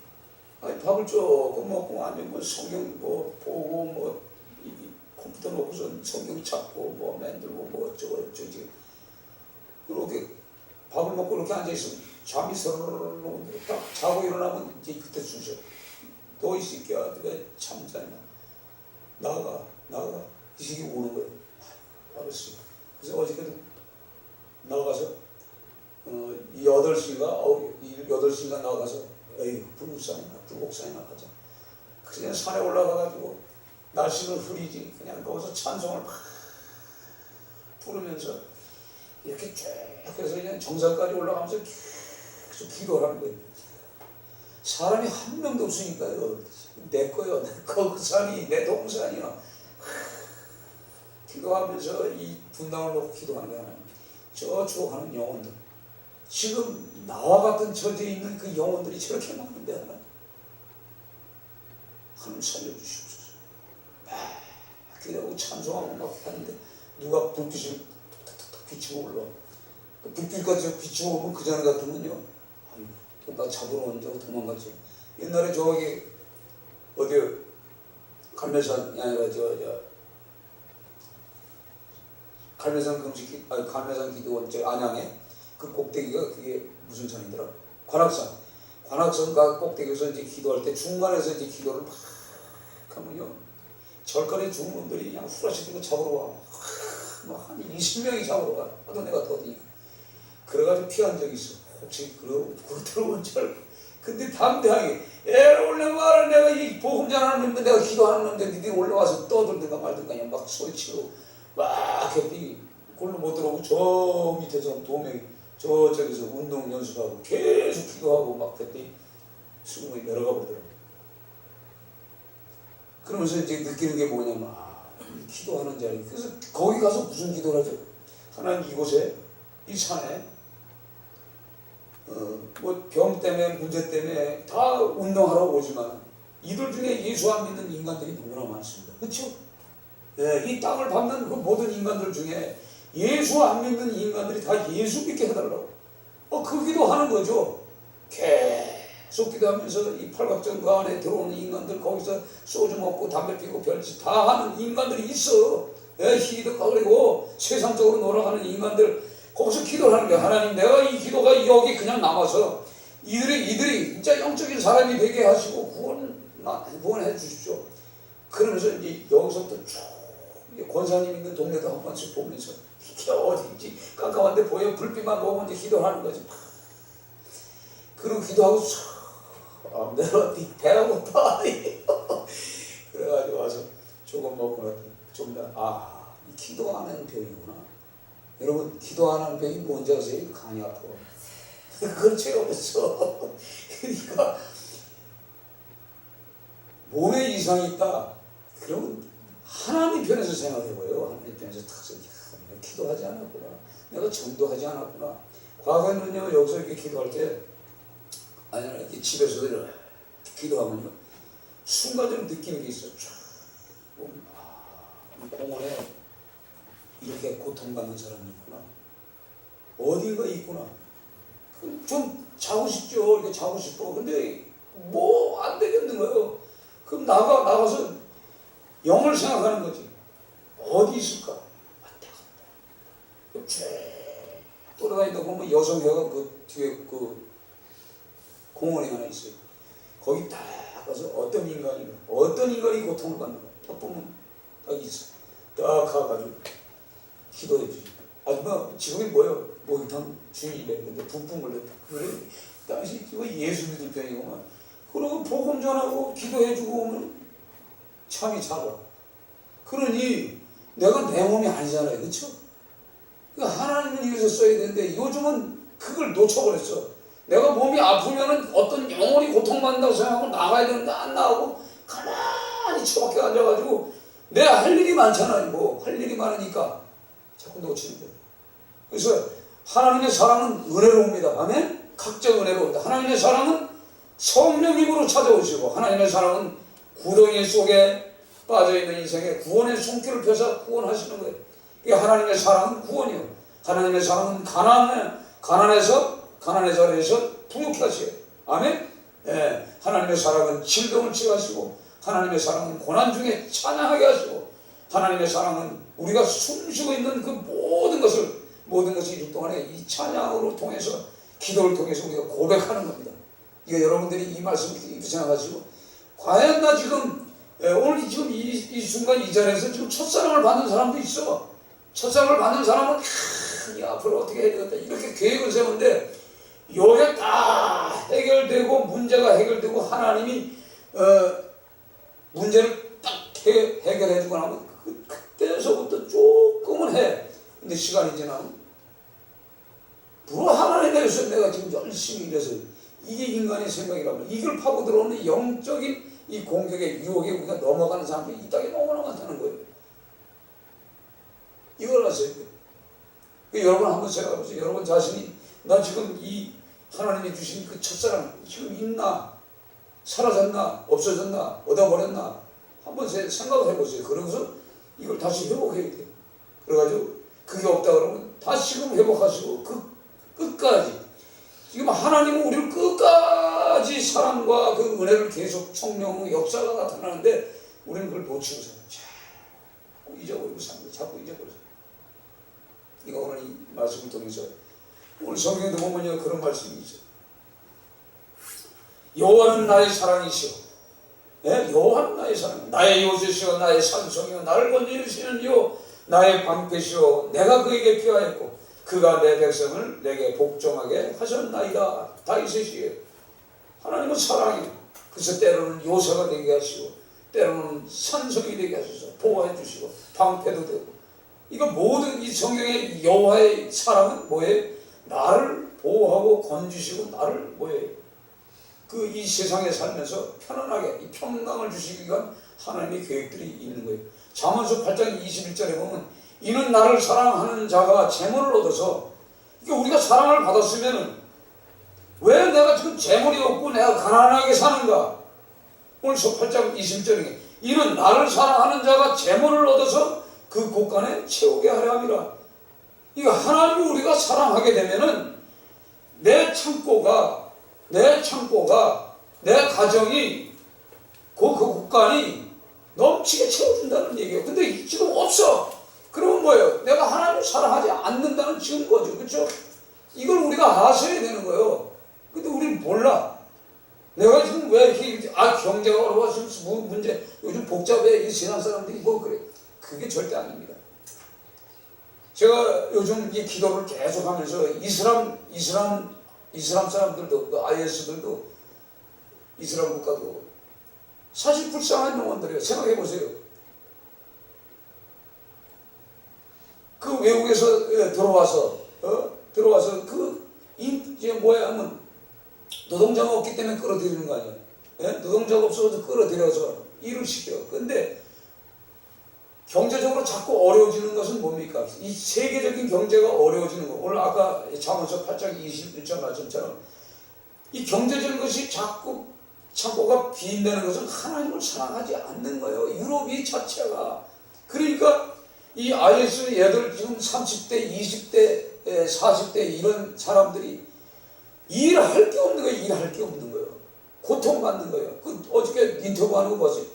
아니 밥을 조금 먹고 아니면 뭐 성경 뭐 보고 뭐 이 컴퓨터 놓고서 성경 찾고 뭐 만들고 뭐 저기 이렇게 밥을 먹고 이렇게 앉아 있으면 잠이 서르르 오는데 딱 자고 일어나면 이제 그때 주셔. 너 이 새끼야, 네가 참자냐? 나가. 이 새끼 오는 거예요. 알았어요. 그래서 어저께도 나가서 8시인가 나가서 불국산이나 가자. 그냥 산에 올라가가지고 날씨는 흐리지. 그냥 거기서 찬송을 막 부르면서 이렇게 쭉 해서 그냥 정상까지 올라가면서 계속 기도를 하는 거예요. 사람이 한 명도 없으니까요. 내 거요. 그 산이 내 동산이요. 기도하면서 이 분당을 놓고 기도하는 거야. 저쪽 하는 영혼들. 지금 나와 같은 처지에 있는 그 영혼들이 저렇게 많은데 하나님 살려주시옵소서. 기도하고 찬송하고 막 하는데 누가 불빛을 비추고 올라와. 불빛까지 비추고 오면 그 전에 같으면요. 나 잡으러 온다고 도망갔죠. 옛날에 저기 어디 갈매산이 아니라 갈매산 기도원 안양에 그 꼭대기가 그게 무슨 산이더라? 관악산 꼭대기에서 이제 기도할 때 중간에서 이제 기도를 막 하면요 절간에 죽은 놈들이 그냥 후라시 들고 잡으러 와. 막 한 20명이 잡으러 가. 어떤 애가 더더니 그래가지고 피한 적이 있어. 혹시 그러고 들어온 줄. 근데 담대하게 올라와라. 내가 이 복음 전하는 놈인데 내가 기도하는 놈인데 니들이 올라와서 떠들든가 말든가 그냥 막 소리치고 막 했더니 골로 못 들어오고 저 밑에서 도명이 저쪽에서 운동 연습하고 계속 기도하고 막 했더니 수금이 내려가 버리더라고. 그러면서 이제 느끼는 게 뭐냐면 기도하는 자리. 그래서 거기 가서 무슨 기도를 하죠? 하나님 이곳에 이 산에 뭐 병 때문에 문제 때문에 다 운동하러 오지만 이들 중에 예수 안 믿는 인간들이 너무나 많습니다. 그렇죠? 이 땅을 밟는 그 모든 인간들 중에 예수 안 믿는 인간들이 다 예수 믿게 해달라고. 그 기도하는 거죠. 계속 기도하면서 이 팔각정 그 안에 들어오는 인간들 거기서 소주 먹고 담배 피고 별짓 다 하는 인간들이 있어. 희도 그리고 세상적으로 놀아가는 인간들 거기서 기도를 하는 거야. 하나님 내가 이 기도가 여기 그냥 남아서 이들이 진짜 영적인 사람이 되게 하시고 구원해 주십시오. 그러면서 이제 여기서부터 쭉 권사님 있는 동네도 한 번씩 보면서 이게 어딘지 깜깜한데 보여 불빛만 보면 이제 기도를 하는 거지. 그리고 기도하고 내가 배가 고파. 그래 그래가지고 와서 조금 먹고 났더니 좀 이 기도하는 병이구나. 여러분, 기도하는 병이 뭔지 아세요? 간이 아파. 그건 죄가 없어. 그러니까 몸에 이상이 있다. 그러면 하나님 편에서 생각해봐요. 하나님 편에서 탁 내가 기도하지 않았구나. 내가 전도하지 않았구나. 과거에는요, 여기서 이렇게 기도할 때, 아니, 이렇게 집에서도 이렇게 기도하면요, 순간적으로 느끼는 게 있어요. 공원에 이렇게 고통받는 사람이 있구나. 어디가 있구나. 좀 자고 싶죠. 이렇게 자고 싶어. 근데 뭐 안 되겠는 거예요. 그럼 나가서 영을 생각하는 거지. 어디 있을까? 왔다 갔다. 쫙 돌아다니다 보면 여성회가 그 뒤에 그 공원이 하나 있어요. 거기 딱 가서 어떤 인간이 고통을 받는가. 딱 보면 딱 있어. 딱 가가지고 기도해 주지. 아줌마 지금이 뭐예요? 목욕탕 주인이래. 근데 붕붕 걸렸다. 그래? 당신 이거 예수 믿을 병이구만. 그러고 복음 전하고 기도해주고 오면 참이 작아. 그러니 내가 내 몸이 아니잖아요. 그렇죠? 하나님을 위해서 써야 되는데 요즘은 그걸 놓쳐버렸어. 내가 몸이 아프면은 어떤 영혼이 고통받는다고 생각하고 나가야 되는데 안 나가고 가만히 처박혀 앉아가지고 내가 할 일이 많잖아요. 뭐 할 일이 많으니까 자꾸 놓치는 거예요. 그래서 하나님의 사랑은 은혜로웁니다. 아멘? 각자 은혜로웁니다. 하나님의 사랑은 성령 힘으로 찾아오시고, 하나님의 사랑은 구덩이 속에 빠져있는 인생에 구원의 손길을 펴서 구원하시는 거예요. 하나님의 사랑은 구원이요. 하나님의 사랑은 가난의 자리에서 부욕케 하시요. 아멘? 네. 하나님의 사랑은 질병을 치유하시고, 하나님의 사랑은 고난 중에 찬양하게 하시고, 하나님의 사랑은 우리가 숨쉬고 있는 그 모든 것을 이주 동안에 이 찬양으로 통해서, 기도를 통해서 우리가 고백하는 겁니다. 이거 여러분들이 이 말씀을 이렇게 생각하시고, 과연 나 지금 오늘 지금 이 순간 이 자리에서 지금 첫사랑을 받는 사람도 있어. 첫사랑을 받는 사람은 앞으로 어떻게 해야 되겠다 이렇게 계획을 세우는데, 요게 다 해결되고 문제가 해결되고 하나님이 문제를 딱 해결해주고 나면 그때서부터 조금은 해. 근데 시간이 지나면 하나님 내서 내가 지금 열심히 일해서 이게 인간의 생각이라면 이걸 파고 들어오는 영적인 이 공격의 유혹에 우리가 넘어가는 사람들이 이 땅에 너무나 많다는 거예요. 이걸 아세요? 여러분 한번 생각해보세요. 여러분 자신이 나 지금 이 하나님이 주신 그 첫사랑 지금 있나? 사라졌나? 없어졌나? 얻어버렸나? 한번 생각을 해보세요. 그러고서 이걸 다시 회복해야 돼요. 그래가지고 그게 없다 그러면 다시금 회복하시고 끝까지 지금 하나님은 우리를 끝까지 사랑과 그 은혜를 계속 성령 역사가 나타나는데 우리는 그걸 놓치고서 자꾸 잊어버리고 사는 거예요. 자꾸 잊어버려서. 이거 오늘 이 말씀을 통해서 오늘 성경에도 보면 그런 말씀이 있어요. 여호와는 나의 사랑이시오. 네? 여호와는 나의 사랑, 나의 요새시오, 나의 산성이요, 나를 건지시는 이요, 나의 방패시오. 내가 그에게 피하였고 그가 내 백성을 내게 복종하게 하셨나이다. 다윗이시요. 하나님은 사랑이에요. 그래서 때로는 요새가 되게 하시고 때로는 산성이 되게 하셔서 보호해 주시고 방패도 되고. 이거 모든 이 성경의 여호와의 사랑은 뭐예요? 나를 보호하고 건지시고 나를 뭐예요? 이 세상에 살면서 편안하게 이 평강을 주시기 위한 하나님의 계획들이 있는 거예요. 잠언서 8장 21절에 보면 이는 나를 사랑하는 자가 재물을 얻어서, 그러니까 우리가 사랑을 받았으면 왜 내가 지금 재물이 없고 내가 가난하게 사는가? 오늘 8장 20절에 이는 나를 사랑하는 자가 재물을 얻어서 그 곳간에 채우게 하려 함이라. 이거 하나님을 우리가 사랑하게 되면은 내 창고가 내 가정이 그 곳간이 넘치게 채워준다는 얘기예요. 근데 지금 없어. 그러면 뭐예요? 내가 하나님을 사랑하지 않는다는 증거죠. 그렇죠? 이걸 우리가 아셔야 되는 거예요. 근데 우리는 몰라. 내가 지금 왜 이렇게 경제가 어려워서 문제 요즘 복잡해. 이 세상 사람들이 뭐 그래. 그게 절대 아닙니다. 제가 요즘 이 기도를 계속하면서 이슬람 사람들도 IS들도 이슬람 국가도 사실 불쌍한 영혼들이에요. 생각해 보세요. 그 외국에서 들어와서 이제 뭐야 하면 노동자가 없기 때문에 끌어들이는 거 아니에요. 예? 노동자가 없어서 끌어들여서 일을 시켜. 근데 경제적으로 자꾸 어려워지는 것은 뭡니까? 이 세계적인 경제가 어려워지는 거. 오늘 아까 잠언서 8장 21절 말씀처럼 이 경제적인 것이 자꾸 창고가 빈다는 것은 하나님을 사랑하지 않는 거예요. 유럽이 자체가. 그러니까 이 IS 애들 지금 30대, 20대, 40대 이런 사람들이 일할 게 없는 거예요. 일할 게 없는 거예요. 고통받는 거예요. 어저께 인터뷰하는 거 보세요.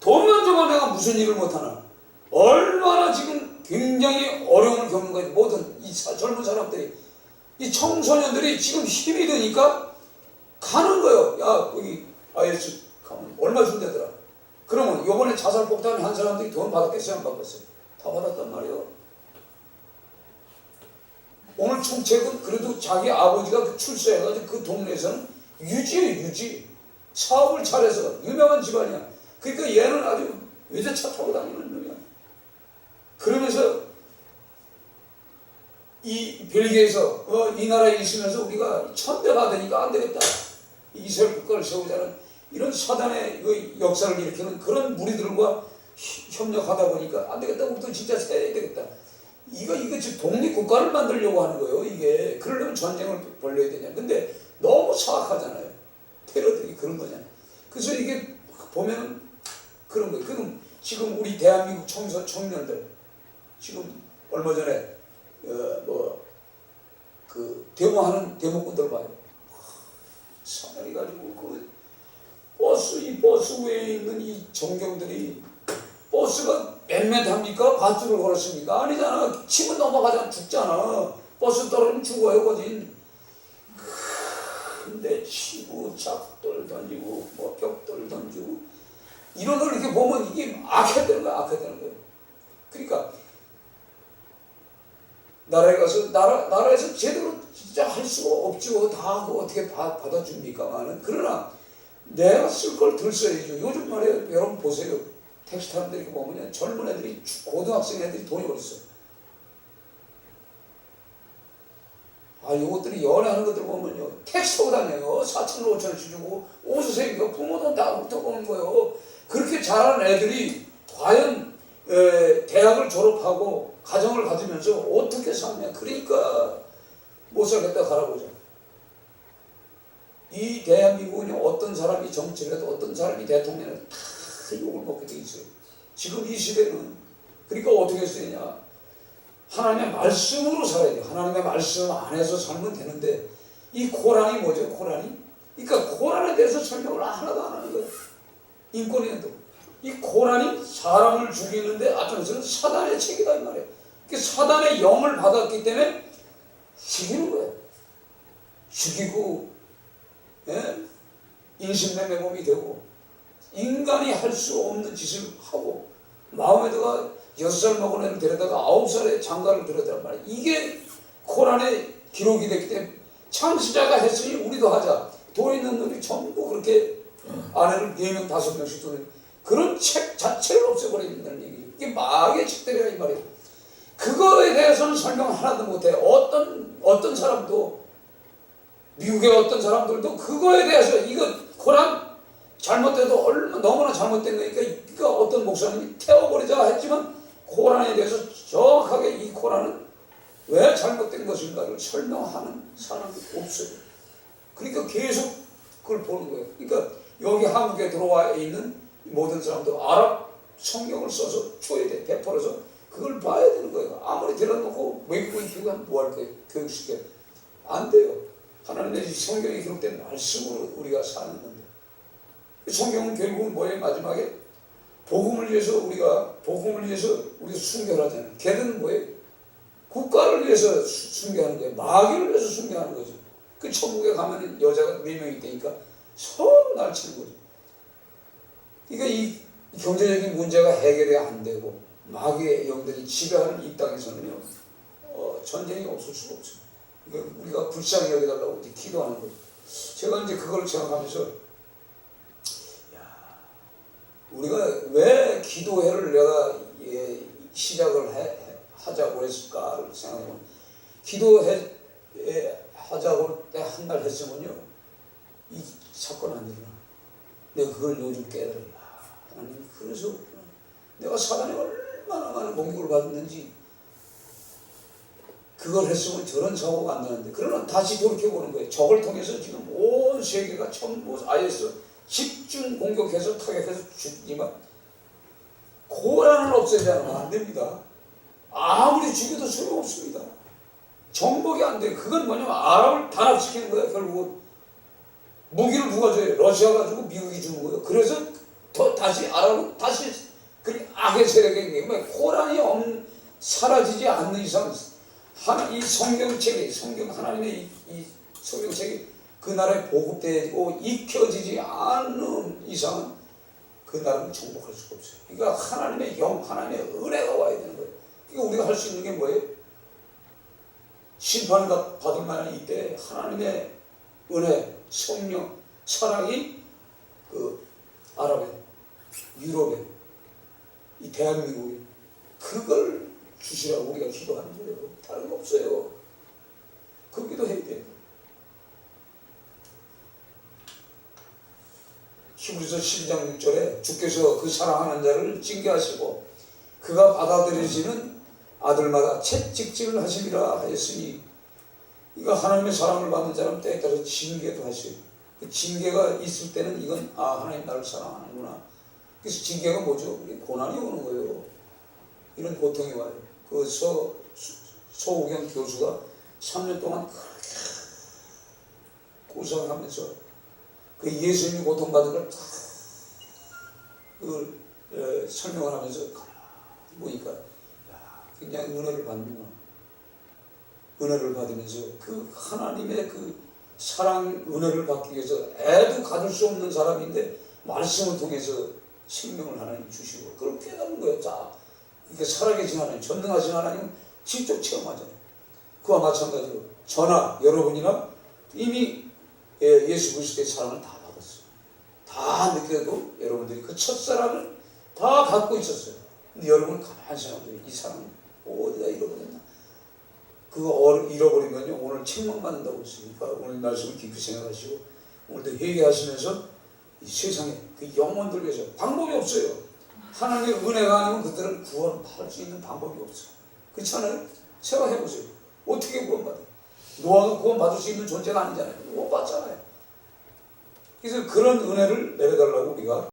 돈만 줘봐 내가 무슨 일을 못하나. 얼마나 지금 굉장히 어려움을 겪는 거예요. 모든 이 젊은 사람들이. 이 청소년들이 지금 힘이 드니까 가는 거예요. 야, 거기 IS 가면 얼마 준다더라. 그러면 요번에 자살 폭탄 한 사람들이 돈 받았겠어요? 안 받았어요? 다 받았단 말이에요. 오늘 총책은 그래도 자기 아버지가 출세해가지고 그 동네에서는 유지예요, 유지. 사업을 잘해서 유명한 집안이야. 그러니까 얘는 아주 외제차 타고 다니는 놈이야. 그러면서 이 벨기에에서 이 나라에 있으면서 우리가 천대가 되니까 안 되겠다. 이스라엘 국가를 세우자는 이런 사단의 역사를 일으키는 그런 무리들과 협력하다 보니까 안 되겠다. 우리도 진짜 세야 되겠다. 이거 지금 독립국가를 만들려고 하는 거예요. 이게 그러려면 전쟁을 벌려야 되냐. 근데 너무 사악하잖아요. 테러들이 그런 거잖아요. 그래서 이게 보면 그런 거예요. 그럼 지금 우리 대한민국 청년들 지금 얼마 전에 데모하는 데모꾼들 봐요. 사람이 가지고 이 버스 위에 있는 이 정경들이 버스가 몇몇 합니까? 밧줄을 걸었습니까? 아니잖아. 치면 넘어가잖아. 죽잖아. 버스 떨어지면 죽어요, 거진. 근데 치고 작돌 던지고 벽돌 던지고 이런 걸 이렇게 보면 이게 악해되는 거야. 악해되는 거예요. 그러니까 나라에 가서 나라에서 제대로 진짜 할 수가 없죠. 다 그거 어떻게 받아줍니까만은. 그러나 내가 쓸 걸 덜 써야죠. 요즘 말이에요. 여러분 보세요. 택시 타는 데 이렇게 보면 젊은 애들이 고등학생 애들이 돈이 어딨어. 요것들이 연애하는 것들 보면요. 택시 타고 다녀요. 4,000원, 5,000원씩 주고 옷을 새기고 부모 돈 다 훑어보는 거예요. 그렇게 잘하는 애들이 과연 대학을 졸업하고 가정을 가지면서 어떻게 사냐. 그러니까 못 살겠다 가라보자. 이 대한민국은 어떤 사람이 정치를 해도 어떤 사람이 대통령을 다 욕을 먹게 돼 있어요. 지금 이 시대는. 그러니까 어떻게 쓰냐. 하나님의 말씀으로 살아야 돼요. 하나님의 말씀 안에서 살면 되는데 이 코란이 뭐죠? 코란이? 그러니까 코란에 대해서 설명을 하나도 안 하는 거예요. 인권위원도. 이 코란이 사람을 죽이는데 앞서는 사단의 책이다 이 말이에요. 그러니까 사단의 영을 받았기 때문에 죽이는 거예요. 죽이고 인신매매 몸이 되고 인간이 할 수 없는 짓을 하고 마음에다가 6살 먹은 애를 데려다가 9살에 장가를 들었단 말이에요. 이게 코란에 기록이 됐기 때문에 창시자가 했으니 우리도 하자. 돈 있는 놈이 전부 그렇게 아내를 4명, 5명씩 두는 그런 책 자체를 없애버린다는 얘기죠. 이게 마귀의 책들이야 이 말이에요. 그거에 대해서는 설명 하나도 못해. 어떤 사람도 미국의 어떤 사람들도 그거에 대해서 이거 코란 잘못돼도 너무나 잘못된 거니까 그러니까 어떤 목사님이 태워버리자 했지만 코란에 대해서 정확하게 이 코란은 왜 잘못된 것인가를 설명하는 사람이 없어요. 그러니까 계속 그걸 보는 거예요. 그러니까 여기 한국에 들어와 있는 모든 사람도 아랍 성경을 써서 줘야 돼. 베풀어서 그걸 봐야 되는 거예요. 아무리 데려놓고 외국인 교육하면 뭐 할 거예요? 교육시켜. 안 돼요. 하나님의 성경에 기록된 말씀으로 우리가 사는 건데. 성경은 결국은 뭐예요? 마지막에 복음을 위해서 우리가 순교하잖아요. 걔는 뭐예요? 국가를 위해서 순교하는 거예요. 마귀를 위해서 순교하는 거죠. 그 천국에 가면 여자가 4명이 되니까 서로 날치는 거죠. 그러니까 이 경제적인 문제가 해결이 안 되고 마귀의 영들이 지배하는 이 땅에서는요 전쟁이 없을 수가 없어요. 그러니까 우리가 불쌍히 여겨달라고 기도하는 거죠. 제가 이제 그걸 생각하면서 우리가 왜 기도회를 내가 시작을 하자고 했을까를 생각해보면, 기도회 하자고 때 한 달 했으면요, 이 사건 안 일어나. 내가 그걸 요즘 깨달아요. 하나님, 그래서 내가 사단에 얼마나 많은 공격을 받았는지, 그걸 했으면 저런 사고가 안 나는데. 그러나 다시 돌이켜보는 거예요. 적을 통해서 지금 온 세계가 전부 IS 집중 공격해서 타격해서 죽지만 고란을 없애지 않으면 안 됩니다. 아무리 죽여도 소용없습니다. 정복이 안 돼요. 그건 뭐냐면 아랍을 단합시키는 거예요. 결국은 무기를 누가 줘요? 러시아가 주고 미국이 주는 거예요. 그래서 다시 아랍은 다시 그 악의 세력에게 코란이 사라지지 않는 이상, 이 성경책이, 하나님의 이 성경책이 그 나라에 보급되고 익혀지지 않는 이상은 그 나라는 정복할 수가 없어요. 그러니까 하나님의 하나님의 은혜가 와야 되는 거예요. 그러니까 우리가 할 수 있는 게 뭐예요? 심판을 받을 만한 이때 하나님의 은혜, 성령, 사랑이 그 아랍에, 유럽에, 이 대한민국에 그걸 주시라고 우리가 기도하는 거예요. 다른 거 없어요. 그 기도해야 돼요. 히브리서 12장 6절에 주께서 그 사랑하는 자를 징계하시고 그가 받아들이시는 아들마다 채찍질을 하시리라 하였으니, 이거 하나님의 사랑을 받는 자는 때에 따라서 징계도 하셔요. 그 징계가 있을 때는 이건 하나님 나를 사랑하는구나. 그래서 징계가 뭐죠? 고난이 오는 거예요. 이런 고통이 와요. 그 서우경 교수가 3년 동안 그렇게 고생하면서 그 예수님이 고통받은 걸 다 설명을 하면서 보니까 굉장히 은혜를 받는구나. 은혜를 받으면서 그 하나님의 그 사랑, 은혜를 받기 위해서 애도 가질 수 없는 사람인데 말씀을 통해서 생명을 하나님 주시고 그걸 깨닫는 거예요. 자, 이렇게 살아계신 하나님, 전능하신 하나님 직접 체험하잖아요. 그와 마찬가지로 저나 여러분이나 이미 예수 그리스도의 사랑을 다 받았어요. 다 느껴도 여러분들이 그 첫사랑을 다 갖고 있었어요. 근데 여러분은 가만히 생각해보세요. 이 사랑을 어디다 잃어버렸나? 그거 잃어버리면요, 오늘 책망받는다고 했어요. 그러니까 오늘 말씀을 깊이 생각하시고 오늘도 회개하시면서 이 세상에 그 영혼들 위해서 방법이 없어요. 하나님의 은혜가 아니면 그들은 구원받을 수 있는 방법이 없어요. 그렇잖아요? 생각해보세요. 어떻게 구원받아요? 노아가 구원받을 수 있는 존재가 아니잖아요. 못 받잖아요. 그래서 그런 은혜를 내려달라고 우리가